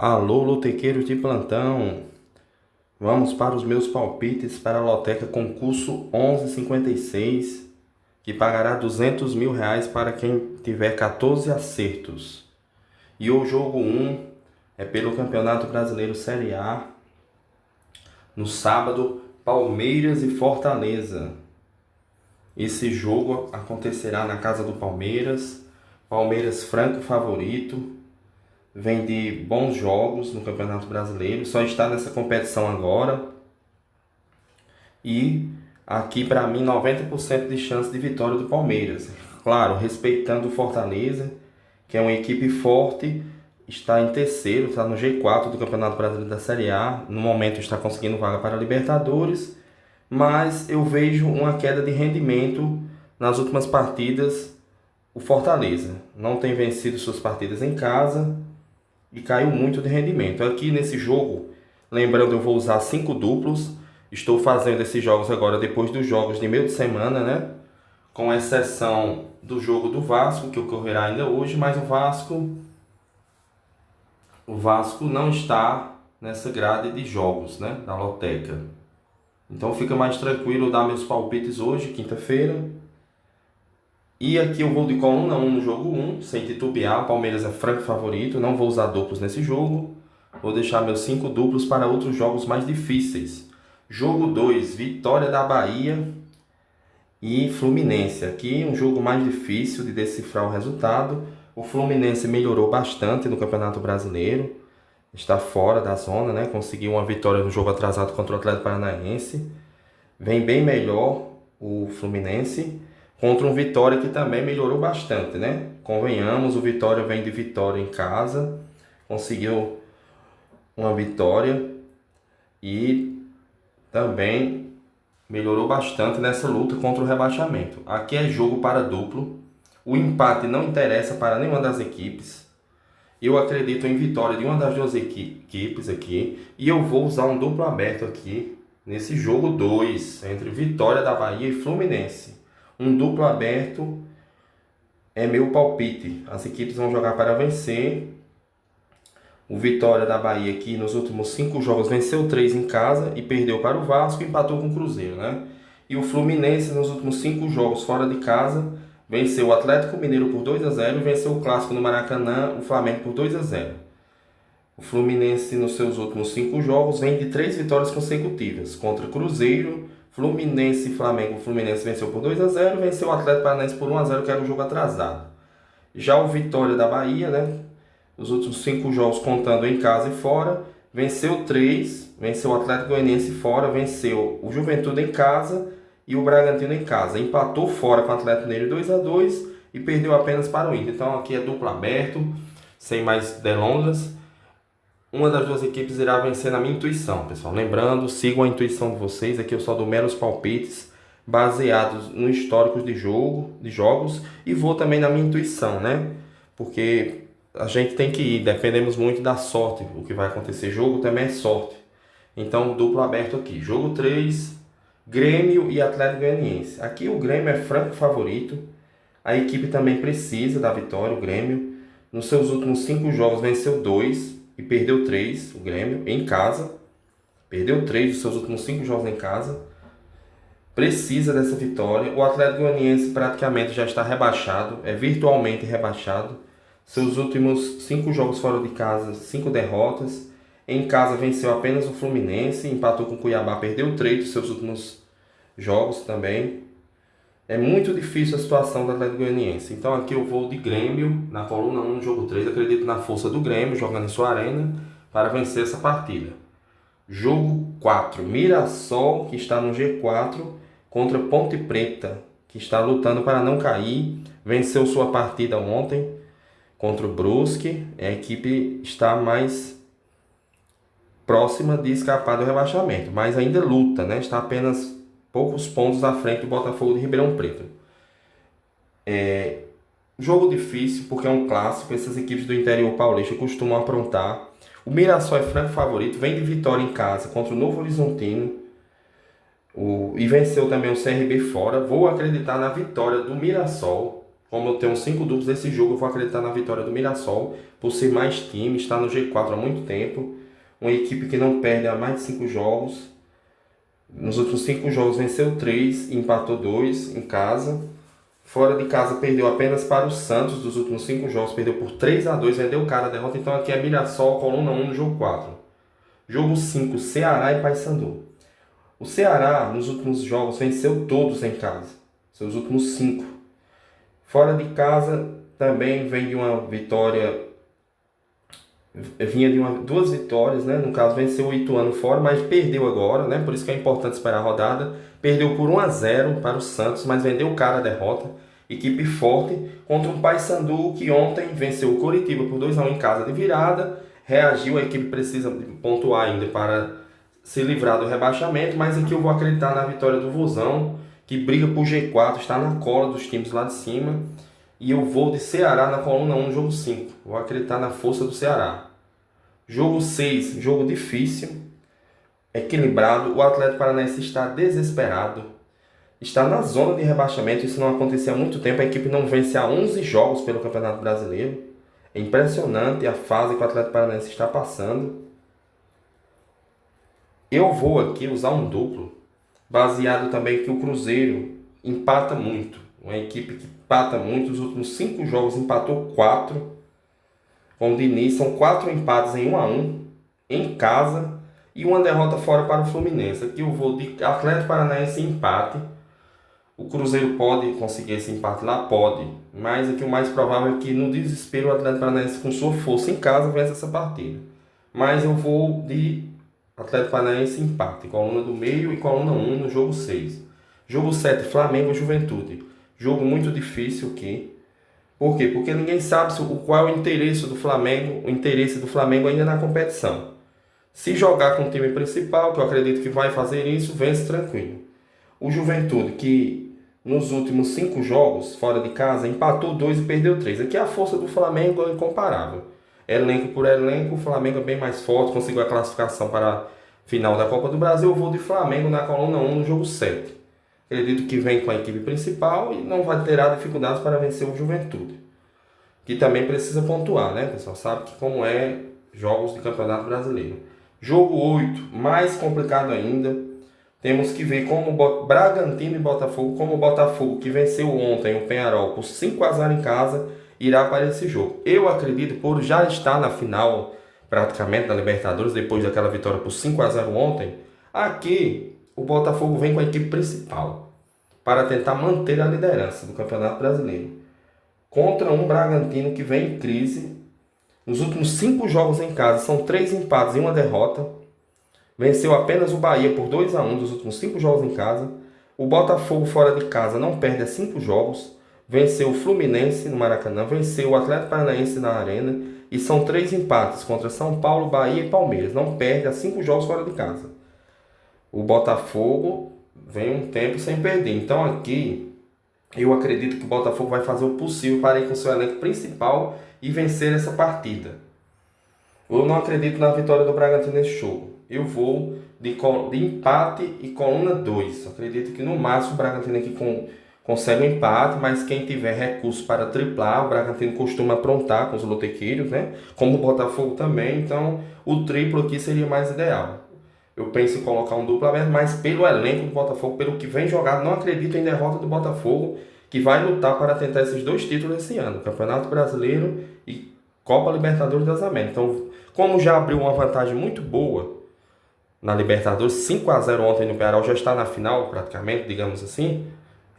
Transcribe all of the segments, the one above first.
Alô, lotequeiros de plantão. Vamos para os meus palpites para a loteca concurso 1156, que pagará R$ 200.000 para quem tiver 14 acertos. E o jogo 1 é pelo Campeonato Brasileiro Série A, no sábado, Palmeiras e Fortaleza. Esse jogo acontecerá na casa do Palmeiras. Palmeiras franco favorito. Vem de bons jogos no Campeonato Brasileiro, só está nessa competição agora. E aqui para mim 90% de chance de vitória do Palmeiras. Claro, respeitando o Fortaleza, que é uma equipe forte, está em terceiro, está no G4 do Campeonato Brasileiro da Série A. No momento está conseguindo vaga para a Libertadores, mas eu vejo uma queda de rendimento nas últimas partidas. O Fortaleza não tem vencido suas partidas em casa e caiu muito de rendimento. Aqui nesse jogo, lembrando, eu vou usar 5 duplos. Estou fazendo esses jogos agora depois dos jogos de meio de semana, né? Com exceção do jogo do Vasco, que ocorrerá ainda hoje, mas o Vasco não está nessa grade de jogos, né? Da loteca. Então fica mais tranquilo dar meus palpites hoje, quinta-feira. E aqui eu vou de coluna 1 no jogo 1, sem titubear. Palmeiras é franco favorito, não vou usar duplos nesse jogo. Vou deixar meus 5 duplos para outros jogos mais difíceis. Jogo 2, Vitória da Bahia e Fluminense. Aqui um jogo mais difícil de decifrar o resultado. O Fluminense melhorou bastante no Campeonato Brasileiro. Está fora da zona, né? Conseguiu uma vitória no jogo atrasado contra o Atlético Paranaense. Vem bem melhor o Fluminense contra um Vitória que também melhorou bastante, né? Convenhamos, o Vitória vem de vitória em casa, conseguiu uma vitória e também melhorou bastante nessa luta contra o rebaixamento. Aqui é jogo para duplo, o empate não interessa para nenhuma das equipes. Eu acredito em vitória de uma das duas equipes aqui e eu vou usar um duplo aberto aqui nesse jogo 2 entre Vitória da Bahia e Fluminense. Um duplo aberto é meu palpite. As equipes vão jogar para vencer. O Vitória da Bahia aqui nos últimos 5 jogos venceu 3 em casa e perdeu para o Vasco e empatou com o Cruzeiro, né? E o Fluminense nos últimos 5 jogos fora de casa venceu o Atlético Mineiro por 2-0 e venceu o Clássico no Maracanã, o Flamengo por 2-0. O Fluminense nos seus últimos 5 jogos vem de 3 vitórias consecutivas contra Cruzeiro, Fluminense e Flamengo. O Fluminense venceu por 2-0 e venceu o Atlético Paranaense por 1-0, que era um jogo atrasado. Já o Vitória da Bahia, né? Os últimos 5 jogos contando em casa e fora, venceu 3, venceu o Atlético Goianiense fora, venceu o Juventude em casa e o Bragantino em casa. Empatou fora com o Atlético Mineiro 2-2 e perdeu apenas para o Inter. Então aqui é duplo aberto, sem mais delongas. Uma das duas equipes irá vencer na minha intuição, pessoal. Lembrando, sigam a intuição de vocês. Aqui eu só dou meros palpites baseados no histórico de jogos e vou também na minha intuição, né? Porque a gente tem que ir, dependemos muito da sorte. O que vai acontecer, jogo também é sorte. Então, duplo aberto aqui. Jogo 3, Grêmio e Atlético Goianiense. Aqui o Grêmio é franco favorito. A equipe também precisa da vitória, o Grêmio. Nos seus últimos 5 jogos venceu 2 e perdeu 3, o Grêmio, em casa. Perdeu 3 dos seus últimos 5 jogos em casa. Precisa dessa vitória. O Atlético Goianiense praticamente já está rebaixado, é virtualmente rebaixado. Seus últimos 5 jogos fora de casa, 5 derrotas. Em casa venceu apenas o Fluminense, empatou com o Cuiabá, perdeu 3 dos seus últimos jogos também. É muito difícil a situação do Atlético Goianiense. Então aqui eu vou de Grêmio na coluna 1 no jogo 3. Acredito na força do Grêmio jogando em sua arena para vencer essa partida. Jogo 4, Mirassol, que está no G4, contra Ponte Preta, que está lutando para não cair. Venceu sua partida ontem contra o Brusque. A equipe está mais próxima de escapar do rebaixamento, mas ainda luta, né? Está apenas poucos pontos à frente do Botafogo de Ribeirão Preto. Jogo difícil porque é um clássico. Essas equipes do interior paulista costumam aprontar. O Mirassol é franco favorito, vem de vitória em casa contra o Novo Horizontino e venceu também o CRB fora. Vou acreditar na vitória do Mirassol. Como eu tenho 5 duplos desse jogo, eu vou acreditar na vitória do Mirassol. por ser mais time, está no G4 há muito tempo. Uma equipe que não perde há mais de 5 jogos. Nos últimos 5 jogos venceu 3 e empatou 2 em casa. Fora de casa perdeu apenas para o Santos dos últimos 5 jogos, perdeu por 3-2, vendeu cara a derrota. Então aqui é Mirassol, coluna 1 no jogo 4. Jogo 5, Ceará e Paysandu. O Ceará nos últimos jogos venceu todos em casa, seus últimos 5. Fora de casa também vem de uma vitória, vinha de duas vitórias, né? No caso venceu o Ituano fora, mas perdeu agora, né? Por isso que é importante esperar a rodada. Perdeu por 1-0 para o Santos, mas vendeu cara a derrota. Equipe forte contra um Paysandu que ontem venceu o Coritiba por 2-1 em casa de virada. Reagiu, a equipe precisa pontuar ainda para se livrar do rebaixamento, mas aqui eu vou acreditar na vitória do Vozão, que briga por G4, está na cola dos times lá de cima. E eu vou de Ceará na coluna 1, jogo 5. Vou acreditar na força do Ceará. Jogo 6, jogo difícil, equilibrado. O Atlético Paranaense está desesperado. Está na zona de rebaixamento. Isso não acontecia há muito tempo. A equipe não vence há 11 jogos pelo Campeonato Brasileiro. É impressionante a fase que o Atlético Paranaense está passando. Eu vou aqui usar um duplo, baseado também que o Cruzeiro empata muito. Uma equipe que empata muito. Os últimos 5 jogos empatou 4. Com o Diniz, são 4 empates em 1-1 em casa e uma derrota fora para o Fluminense. Aqui eu vou de Atlético Paranaense empate. O Cruzeiro pode conseguir esse empate lá? Pode. Mas aqui o mais provável é que no desespero o Atlético Paranaense com sua força em casa vença essa partida. Mas eu vou de Atlético Paranaense empate. Coluna do meio e coluna 1 no jogo 6. Jogo 7, Flamengo e Juventude. Jogo muito difícil aqui. Por quê? Porque ninguém sabe qual é o interesse do Flamengo, ainda na competição. Se jogar com o time principal, que eu acredito que vai fazer isso, vence tranquilo. O Juventude, que nos últimos 5 jogos, fora de casa, empatou 2 e perdeu 3. Aqui a força do Flamengo é incomparável. Elenco por elenco, o Flamengo é bem mais forte, conseguiu a classificação para a final da Copa do Brasil. Eu vou de Flamengo na coluna 1 no jogo 7. Acredito que vem com a equipe principal e não vai ter dificuldades para vencer o Juventude. Que também precisa pontuar, né, pessoal? Sabe que como é jogos de Campeonato Brasileiro. Jogo 8, mais complicado ainda. Temos que ver como Bragantino e Botafogo, como o Botafogo, que venceu ontem o Peñarol por 5-0 em casa, irá para esse jogo. Eu acredito, por já estar na final, praticamente, da Libertadores, depois daquela vitória por 5-0 ontem, aqui o Botafogo vem com a equipe principal para tentar manter a liderança do Campeonato Brasileiro. Contra um Bragantino que vem em crise. Nos últimos 5 jogos em casa, são 3 empates e 1 derrota. Venceu apenas o Bahia por 2-1 dos últimos 5 jogos em casa. O Botafogo fora de casa não perde há 5 jogos. Venceu o Fluminense no Maracanã, venceu o Atlético Paranaense na Arena. E são 3 empates contra São Paulo, Bahia e Palmeiras. Não perde há 5 jogos fora de casa. O Botafogo vem um tempo sem perder. Então aqui eu acredito que o Botafogo vai fazer o possível para ir com seu elenco principal e vencer essa partida. Eu não acredito na vitória do Bragantino nesse jogo. Eu vou de empate e coluna 2. Acredito que no máximo o Bragantino aqui consegue um empate, mas quem tiver recurso para triplar, o Bragantino costuma aprontar com os lotequeiros, né? Como o Botafogo também, então o triplo aqui seria mais ideal. Eu penso em colocar um duplo aberto, mas pelo elenco do Botafogo, pelo que vem jogado, não acredito em derrota do Botafogo, que vai lutar para tentar esses 2 títulos esse ano, Campeonato Brasileiro e Copa Libertadores das Américas. Então, como já abriu uma vantagem muito boa na Libertadores, 5-0 ontem no Peñarol, já está na final praticamente, digamos assim,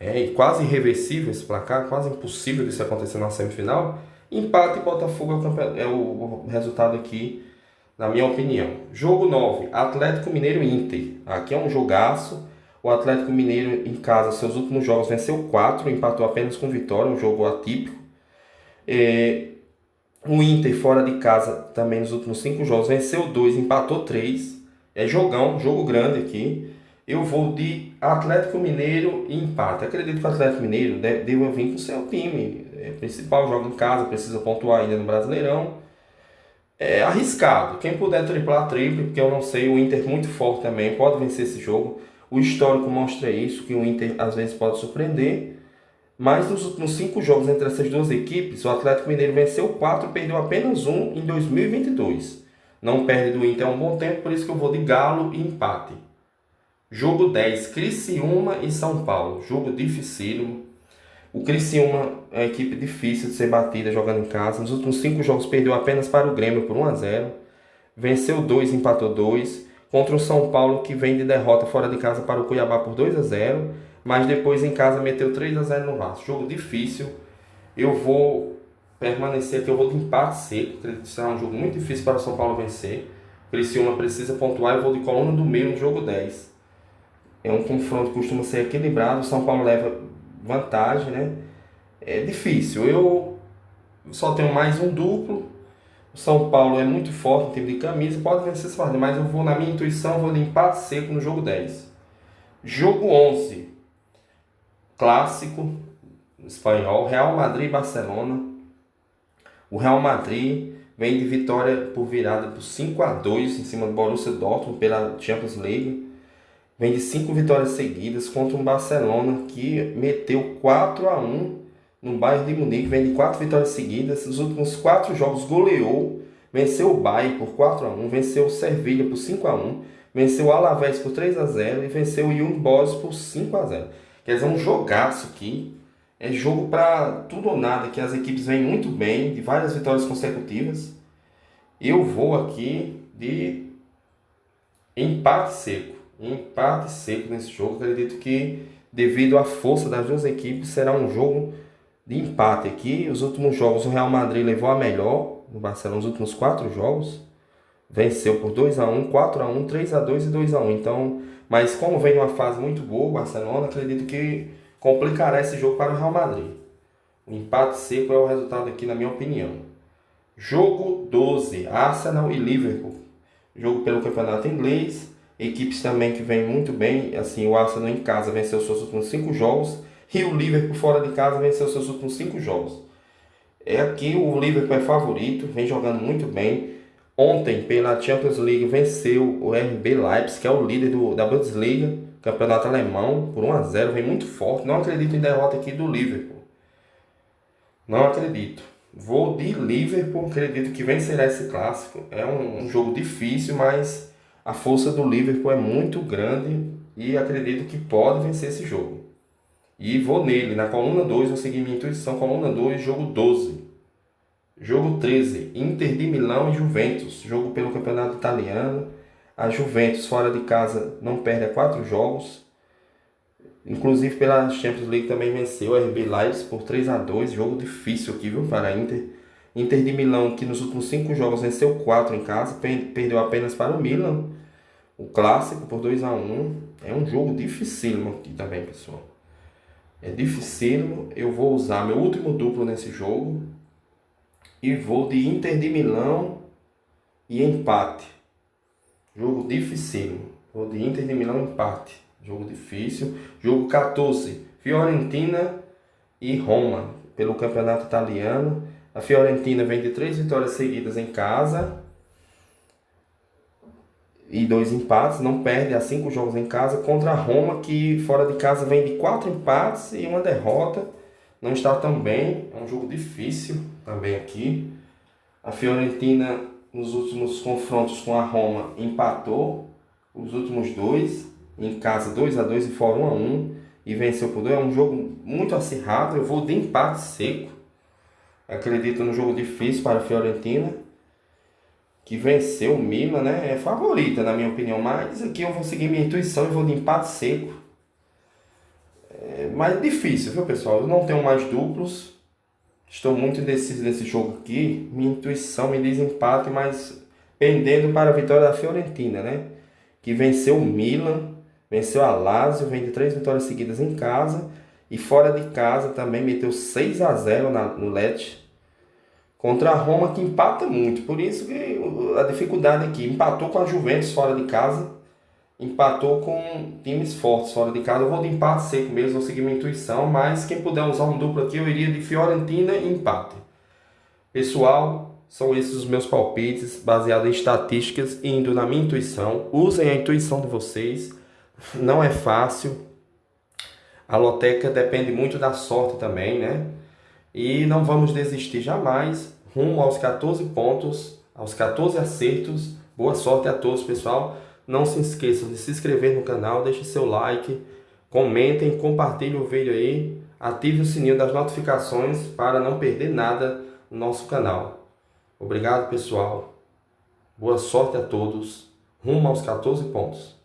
é quase irreversível esse placar, quase impossível disso acontecer na semifinal. Empate e Botafogo é o resultado aqui, na minha opinião. Jogo 9, Atlético Mineiro e Inter. Aqui é um jogaço. O Atlético Mineiro em casa, seus últimos jogos, venceu 4, empatou apenas com vitória, um jogo atípico. O Inter fora de casa também nos últimos 5 jogos, venceu 2, empatou 3. É jogão, jogo grande aqui. Eu vou de Atlético Mineiro e empate. Acredito que o Atlético Mineiro deva vir com o seu time principal, joga em casa, precisa pontuar ainda no Brasileirão. É arriscado. Quem puder triplar, triple, porque eu não sei, o Inter muito forte também, pode vencer esse jogo. O histórico mostra isso, que o Inter às vezes pode surpreender. Mas nos últimos 5 jogos entre essas duas equipes, o Atlético Mineiro venceu 4 e perdeu apenas um em 2022. Não perde do Inter há um bom tempo, por isso que eu vou de Galo e empate. Jogo 10, Criciúma e São Paulo. Jogo dificílimo. O Criciúma é uma equipe difícil de ser batida jogando em casa. Nos últimos 5 jogos perdeu apenas para o Grêmio por 1-0. Venceu 2, empatou 2. Contra o São Paulo, que vem de derrota fora de casa para o Cuiabá por 2-0. Mas depois em casa meteu 3-0 no Vasco. Jogo difícil. Eu vou permanecer aqui, eu vou de empate seco. Acredito que será um jogo muito difícil para o São Paulo vencer. O Criciúma precisa pontuar. Eu vou de coluna do meio no jogo 10. É um confronto que costuma ser equilibrado. O São Paulo leva vantagem, né? É difícil. Eu só tenho mais um duplo. O São Paulo é muito forte em time de camisa. Pode vencer esse partido, mas eu vou, na minha intuição, eu vou de empate seco no jogo 10. Jogo 11. Clássico espanhol. Real Madrid e Barcelona. O Real Madrid vem de vitória por virada por 5-2 em cima do Borussia Dortmund pela Champions League. Vem de 5 vitórias seguidas contra um Barcelona que meteu 4-1 no Bayern de Munique. Vem de 4 vitórias seguidas. Nos últimos 4 jogos goleou. Venceu o Bayern por 4-1. Venceu o Sevilha por 5-1. Venceu o Alavés por 3-0. E venceu o Young Boys por 5-0. Quer dizer, um jogaço aqui. É jogo para tudo ou nada. Que as equipes vêm muito bem. De várias vitórias consecutivas. Eu vou aqui de empate seco. Empate seco nesse jogo. Acredito que, devido à força das duas equipes, será um jogo de empate aqui. Os últimos jogos, o Real Madrid levou a melhor no Barcelona. Os últimos 4 jogos venceu por 2-1, 4-1, 3-2 e 2-1. Então, mas como vem uma fase muito boa o Barcelona, acredito que complicará esse jogo para o Real Madrid. O empate seco é o resultado aqui, na minha opinião. Jogo 12, Arsenal e Liverpool. Jogo pelo campeonato inglês. Equipes também que vêm muito bem. Assim, o Arsenal em casa venceu seus últimos 5 jogos. E o Liverpool fora de casa venceu seus últimos 5 jogos. Aqui o Liverpool é favorito, vem jogando muito bem. Ontem, pela Champions League, venceu o RB Leipzig, que é o líder da Bundesliga, campeonato alemão, por 1-0. Vem muito forte. Não acredito em derrota aqui do Liverpool. Não acredito. Vou de Liverpool, acredito que vencerá esse clássico. É um jogo difícil, mas a força do Liverpool é muito grande e acredito que pode vencer esse jogo. E vou nele, na coluna 2, vou seguir minha intuição, coluna 2, jogo 12. Jogo 13, Inter de Milão e Juventus, jogo pelo campeonato italiano. A Juventus fora de casa não perde há 4 jogos. Inclusive pela Champions League também venceu o RB Leipzig por 3-2, jogo difícil aqui, viu, para a Inter. Inter de Milão, que nos últimos 5 jogos venceu 4 em casa, perdeu apenas para o Milan, o clássico, por 2-1. É um jogo dificílimo aqui também, pessoal. É dificílimo. Eu vou usar meu último duplo nesse jogo e vou de Inter de Milão e empate. Jogo dificílimo. Vou de Inter de Milão e empate. Jogo difícil. Jogo 14, Fiorentina e Roma, pelo campeonato italiano. A Fiorentina vem de 3 vitórias seguidas em casa e 2 empates, não perde há 5 jogos em casa, contra a Roma, que fora de casa vem de 4 empates e 1 derrota. Não está tão bem, é um jogo difícil também aqui. A Fiorentina, nos últimos confrontos com a Roma, empatou os últimos 2, em casa 2-2 e fora 1-1, e venceu por 2. É um jogo muito acirrado. Eu vou de empate seco. Acredito no jogo difícil para a Fiorentina, que venceu o Milan, né? É favorita, na minha opinião, mas aqui eu vou seguir minha intuição e vou de empate seco. É mais difícil, viu, pessoal? Eu não tenho mais duplos. Estou muito indeciso nesse jogo aqui. Minha intuição me diz empate, mas pendendo para a vitória da Fiorentina, né? Que venceu o Milan, venceu a Lazio, vem de 3 vitórias seguidas em casa. E fora de casa também meteu 6-0 no Lecce. Contra a Roma, que empata muito. Por isso que a dificuldade aqui. Empatou com a Juventus fora de casa. Empatou com times fortes fora de casa. Eu vou de empate seco mesmo, vou seguir minha intuição. Mas quem puder usar um duplo aqui, eu iria de Fiorentina e empate. Pessoal, são esses os meus palpites, baseados em estatísticas, indo na minha intuição. Usem a intuição de vocês. Não é fácil. A loteca depende muito da sorte também, né? E não vamos desistir jamais, rumo aos 14 pontos, aos 14 acertos. Boa sorte a todos, pessoal. Não se esqueçam de se inscrever no canal, deixe seu like, comentem, compartilhem o vídeo aí, ative o sininho das notificações para não perder nada no nosso canal. Obrigado, pessoal. Boa sorte a todos, rumo aos 14 pontos.